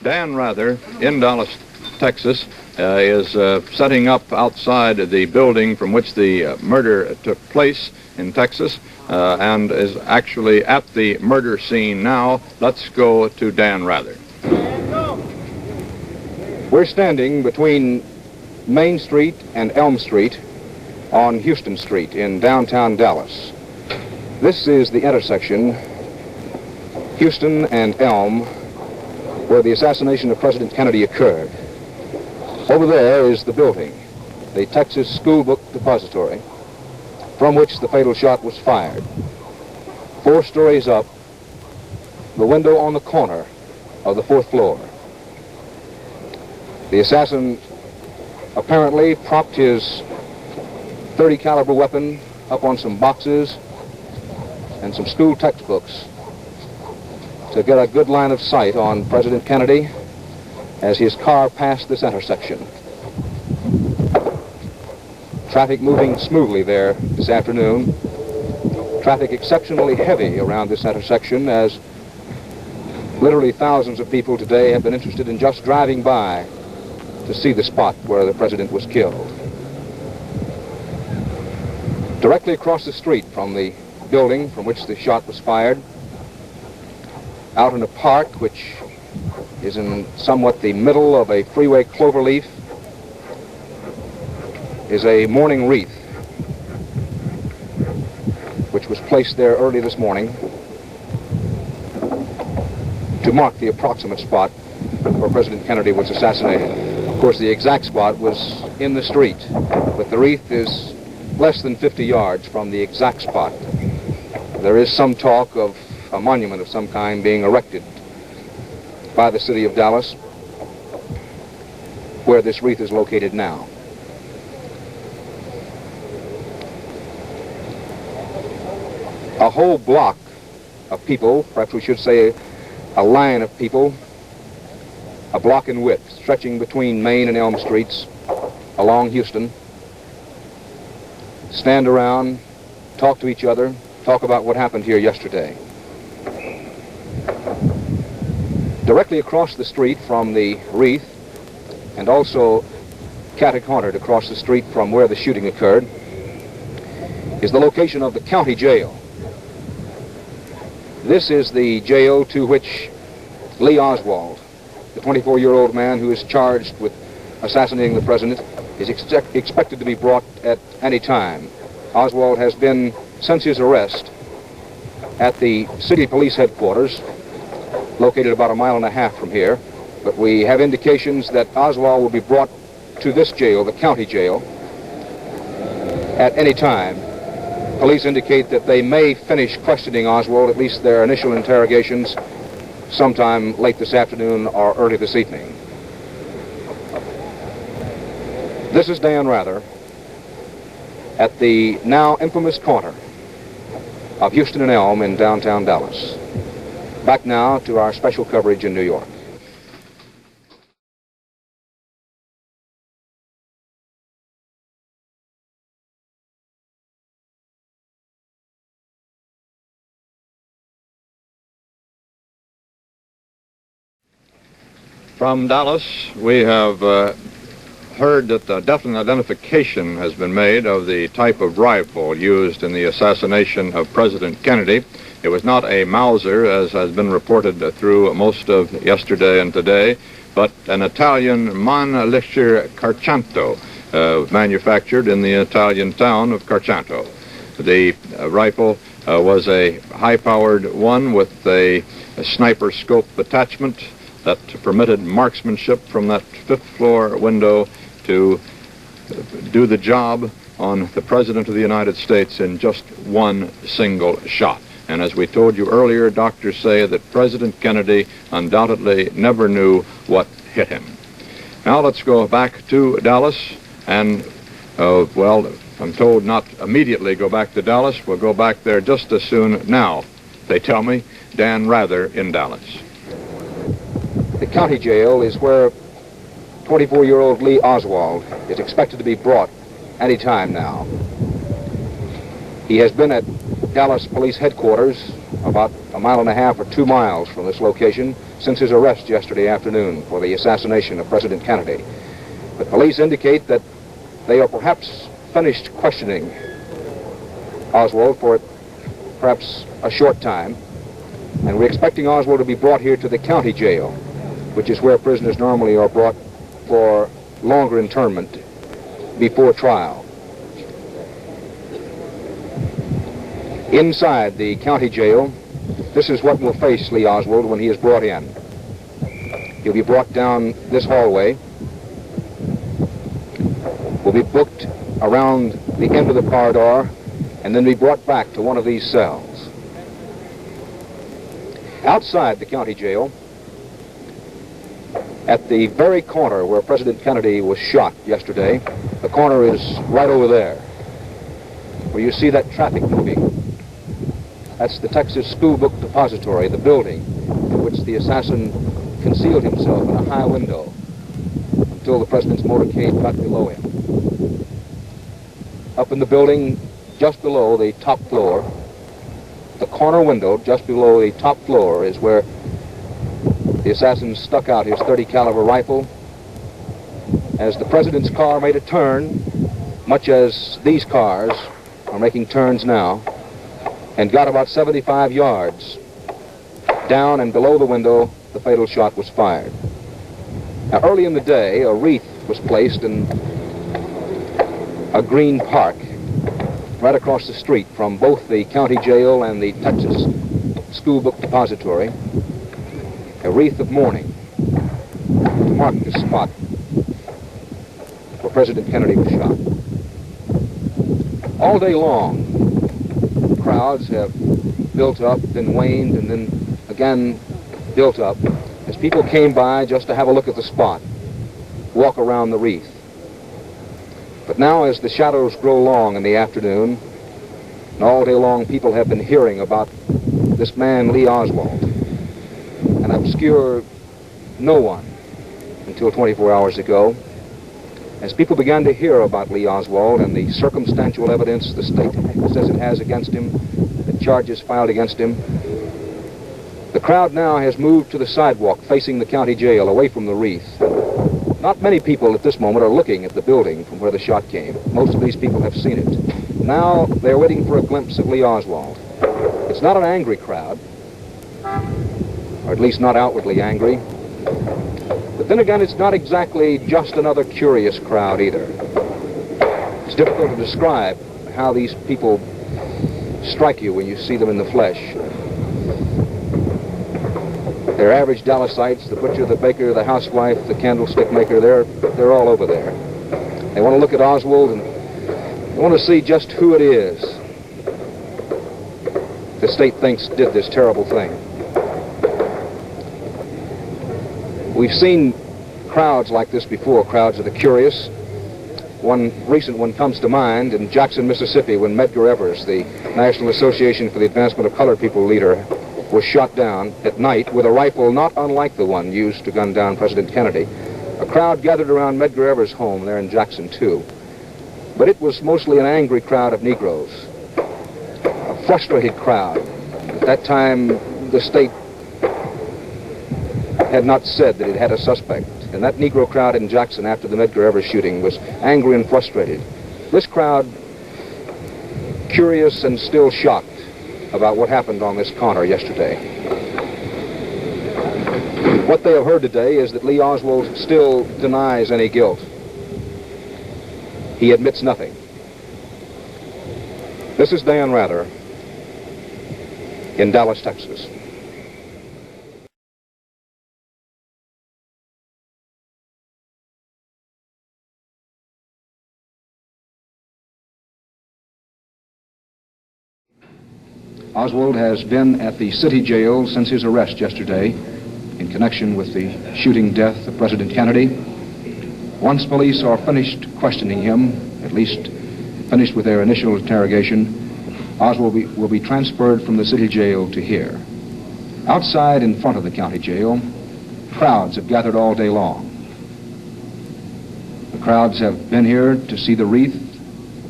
Dan Rather in Dallas, Texas, is setting up outside the building from which the murder took place in Texas and is actually at the murder scene now. Let's go to Dan Rather. We're standing between Main Street and Elm Street on Houston Street in downtown Dallas. This is the intersection, Houston and Elm, where the assassination of President Kennedy occurred. Over there is the building, the Texas School Book Depository, from which the fatal shot was fired. 4 stories up, the window on the corner of the 4th floor. The assassin apparently propped his .30 caliber weapon up on some boxes and some school textbooks to get a good line of sight on President Kennedy as his car passed this intersection. Traffic moving smoothly there this afternoon. Traffic exceptionally heavy around this intersection, as literally thousands of people today have been interested in just driving by to see the spot where the president was killed. Directly across the street from the building from which the shot was fired, out in a park which is in somewhat the middle of a freeway cloverleaf, is a mourning wreath which was placed there early this morning to mark the approximate spot where President Kennedy was assassinated. Of course, the exact spot was in the street, but the wreath is less than 50 yards from the exact spot. There is some talk of a monument of some kind being erected by the city of Dallas where this wreath is located now. A whole block of people, perhaps we should say a line of people, a block in width, stretching between Main and Elm Streets along Houston, stand around, talk to each other, talk about what happened here yesterday. Directly across the street from the wreath, and also catty-cornered across the street from where the shooting occurred, is the location of the county jail. This is the jail to which Lee Oswald, the 24-year-old man who is charged with assassinating the president, is expected to be brought at any time. Oswald has been, since his arrest, at the city police headquarters, located about 1.5 miles from here, but we have indications that Oswald will be brought to this jail, the county jail, at any time. Police indicate that they may finish questioning Oswald, at least their initial interrogations, sometime late this afternoon or early this evening. This is Dan Rather at the now infamous corner of Houston and Elm in downtown Dallas. Back now to our special coverage in New York. From Dallas, we have heard that the definite identification has been made of the type of rifle used in the assassination of President Kennedy. It was not a Mauser, as has been reported through most of yesterday and today, but an Italian Manlicher Carcanto, manufactured in the Italian town of Carcanto. The rifle was a high-powered one with a sniper scope attachment that permitted marksmanship from that 5th floor window to do the job on the President of the United States in just one single shot. And as we told you earlier, doctors say that President Kennedy undoubtedly never knew what hit him. Now let's go back to Dallas and, well, I'm told not immediately go back to Dallas. We'll go back there just as soon now. They tell me, Dan Rather in Dallas. The county jail is where 24-year-old Lee Oswald is expected to be brought any time now. He has been at Dallas Police Headquarters about 1.5 miles or 2 miles from this location since his arrest yesterday afternoon for the assassination of President Kennedy. But police indicate that they are perhaps finished questioning Oswald for perhaps a short time, and we're expecting Oswald to be brought here to the county jail, which is where prisoners normally are brought for longer internment before trial. Inside the county jail, this is what will face Lee Oswald when he is brought in. He'll be brought down this hallway, will be booked around the end of the corridor, and then be brought back to one of these cells. Outside the county jail, at the very corner where President Kennedy was shot yesterday, the corner is right over there, where you see that traffic moving. That's the Texas School Book Depository, the building in which the assassin concealed himself in a high window until the president's motorcade got below him. Up in the building, just below the top floor, the corner window just below the top floor is where the assassin stuck out his .30 caliber rifle as the president's car made a turn, much as these cars are making turns now, and got about 75 yards down and below the window. The fatal shot was fired. Now, early in the day, a wreath was placed in a green park right across the street from both the county jail and the Texas School Book Depository, a wreath of mourning to mark the spot where President Kennedy was shot. All day long, crowds have built up, then waned, and then again built up as people came by just to have a look at the spot, walk around the wreath. But now, as the shadows grow long in the afternoon, and all day long people have been hearing about this man, Lee Oswald, an obscure no one until 24 hours ago, as people began to hear about Lee Oswald and the circumstantial evidence the state says it has against him, the charges filed against him, the crowd now has moved to the sidewalk facing the county jail, away from the wreath. Not many people at this moment are looking at the building from where the shot came. Most of these people have seen it. Now they're waiting for a glimpse of Lee Oswald. It's not an angry crowd, or at least not outwardly angry. But then again, it's not exactly just another curious crowd either. It's difficult to describe how these people strike you when you see them in the flesh. They're average Dallasites, the butcher, the baker, the housewife, the candlestick maker. They're all over there. They want to look at Oswald and they want to see just who it is the state thinks did this terrible thing. We've seen crowds like this before, crowds of the curious. One recent one comes to mind in Jackson, Mississippi, when Medgar Evers, the National Association for the Advancement of Colored People leader, was shot down at night with a rifle not unlike the one used to gun down President Kennedy. A crowd gathered around Medgar Evers' home there in Jackson, too. But it was mostly an angry crowd of Negroes, a frustrated crowd. At that time, the state had not said that it had a suspect. And that Negro crowd in Jackson after the Medgar Evers shooting was angry and frustrated. This crowd, curious and still shocked about what happened on this corner yesterday. What they have heard today is that Lee Oswald still denies any guilt. He admits nothing. This is Dan Rather in Dallas, Texas. Oswald has been at the city jail since his arrest yesterday in connection with the shooting death of President Kennedy. Once police are finished questioning him, at least finished with their initial interrogation, Oswald will be transferred from the city jail to here. Outside in front of the county jail, crowds have gathered all day long. The crowds have been here to see the wreath.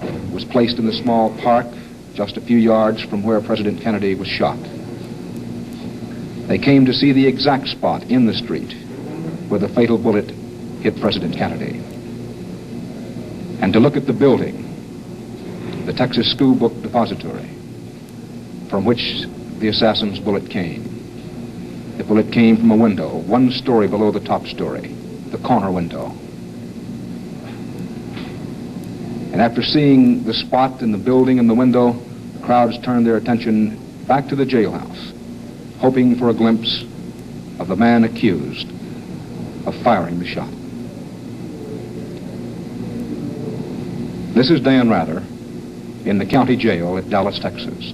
It was placed in the small park just a few yards from where President Kennedy was shot. They came to see the exact spot in the street where the fatal bullet hit President Kennedy, and to look at the building, the Texas School Book Depository, from which the assassin's bullet came. The bullet came from a window, 1 story below the top story, the corner window. And after seeing the spot in the building and the window, the crowds turned their attention back to the jailhouse, hoping for a glimpse of the man accused of firing the shot. This is Dan Rather in the county jail at Dallas, Texas.